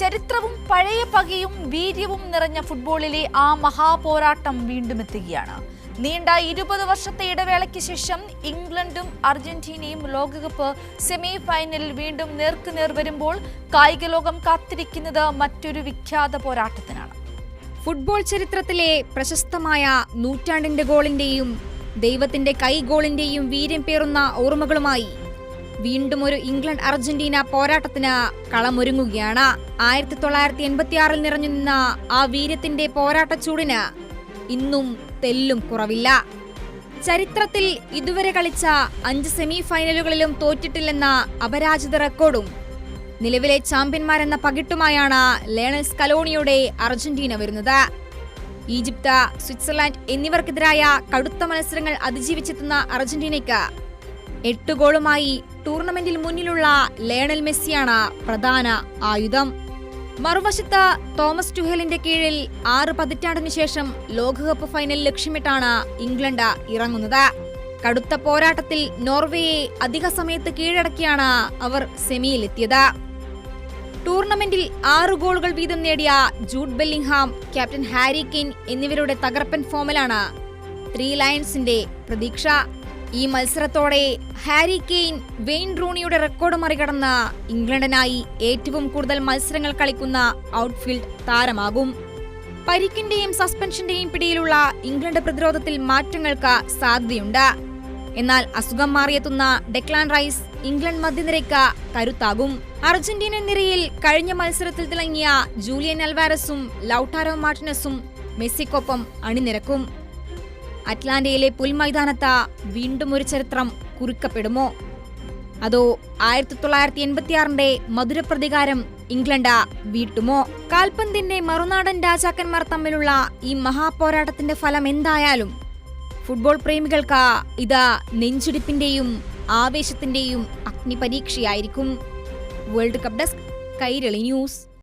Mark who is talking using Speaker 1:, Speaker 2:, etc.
Speaker 1: ചരിത്രവും പഴയ പകയും വീര്യവും നിറഞ്ഞ ഫുട്ബോളിലെ ആ മഹാപോരാട്ടം വീണ്ടും എത്തുകയാണ്. നീണ്ട 20 വർഷത്തെ ഇടവേളയ്ക്ക് ശേഷം ഇംഗ്ലണ്ടും അർജന്റീനയും ലോകകപ്പ് സെമി ഫൈനലിൽ വീണ്ടും നേർക്കുനേർ വരുമ്പോൾ കായിക ലോകം കാത്തിരിക്കുന്നത് മറ്റൊരു വിഖ്യാത പോരാട്ടത്തിനാണ്.
Speaker 2: ഫുട്ബോൾ ചരിത്രത്തിലെ പ്രശസ്തമായ നൂറ്റാണ്ടിന്റെ ഗോളിന്റെയും ദൈവത്തിന്റെ കൈ ഗോളിന്റെയും വീര്യം പേറുന്ന ഓർമ്മകളുമായി വീണ്ടും ഒരു ഇംഗ്ലണ്ട് അർജന്റീന പോരാട്ടത്തിന് കളമൊരുങ്ങുകയാണ്. 1986 നിറഞ്ഞു നിന്ന ആ വീര്യത്തിന്റെ പോരാട്ടച്ചൂടിന് ഇന്നും തെല്ലും കുറവില്ല. ചരിത്രത്തിൽ ഇതുവരെ കളിച്ച 5 സെമി ഫൈനലുകളിലും തോറ്റിട്ടില്ലെന്ന അപരാജിത റെക്കോർഡും നിലവിലെ ചാമ്പ്യന്മാരെന്ന പകിട്ടുമായാണ് ലയണൽ സ്കലോണിയുടെ അർജന്റീന വരുന്നത്. ഈജിപ്ത്, സ്വിറ്റ്സർലാൻഡ് എന്നിവർക്കെതിരായ കടുത്ത മത്സരങ്ങൾ അതിജീവിച്ചെത്തുന്ന അർജന്റീനയ്ക്ക് 8 ഗോളുമായി ടൂർണമെന്റിൽ മുന്നിലുള്ള ലയണൽ മെസ്സിയാണ് പ്രധാന ആയുധം. മറുവശത്ത് തോമസ് ടുഹലിന്റെ കീഴിൽ 6 പതിറ്റാണ്ടിനു ശേഷം ലോകകപ്പ് ഫൈനൽ ലക്ഷ്യമിട്ടാണ് ഇംഗ്ലണ്ട് ഇറങ്ങുന്നത്. കടുത്ത പോരാട്ടത്തിൽ നോർവേയെ അധിക സമയത്ത് കീഴടക്കിയാണ് അവർ സെമിയിലെത്തിയത്. ടൂർണമെന്റിൽ 6 ഗോളുകൾ വീതം നേടിയ Jude Bellingham, captain Harry Kane എന്നിവരുടെ തകർപ്പൻ ഫോമിലാണ് 3 ലയൺസിന്റെ പ്രതീക്ഷ. ഈ മത്സരത്തോടെ ഹാരി കെയ്ൻ വെയിൻ റൂണിയുടെ റെക്കോർഡ് മറികടന്ന് ഇംഗ്ലണ്ടിനായി ഏറ്റവും കൂടുതൽ മത്സരങ്ങൾ കളിക്കുന്ന ഔട്ട്ഫീൽഡ് താരമാകും. പരിക്കിന്റെയും സസ്പെൻഷന്റെയും പിടിയിലുള്ള ഇംഗ്ലണ്ട് പ്രതിരോധത്തിൽ മാറ്റങ്ങൾക്ക് സാധ്യതയുണ്ട്. എന്നാൽ അസുഖം മാറിയെത്തുന്ന ഡെക്ലാൻ റൈസ് ഇംഗ്ലണ്ട് മധ്യനിരയ്ക്ക് കരുത്താകും. അർജന്റീനൻ നിരയിൽ കഴിഞ്ഞ മത്സരത്തിൽ തിളങ്ങിയ ജൂലിയൻ അൽവാരസും ലൗട്ടാരോ മാർട്ടിനസും മെസ്സിക്കൊപ്പം അണിനിരക്കും. അറ്റ്ലാന്റയിലെ പുൽമൈതാനത്ത് വീണ്ടും ഒരു ചരിത്രം കുറിക്കപ്പെടുമോ? അതോ 1986 മധുരപ്രതികാരം ഇംഗ്ലണ്ട് വീട്ടുമോ? കാൽപന്തിന്റെ മറുനാടൻ രാജാക്കന്മാർ തമ്മിലുള്ള ഈ മഹാപോരാട്ടത്തിന്റെ ഫലം എന്തായാലും ഫുട്ബോൾ പ്രേമികൾക്ക് ഇത് നെഞ്ചിടിപ്പിന്റെയും ആവേശത്തിന്റെയും അഗ്നിപരീക്ഷയായിരിക്കും. World cup desk, Kairali news.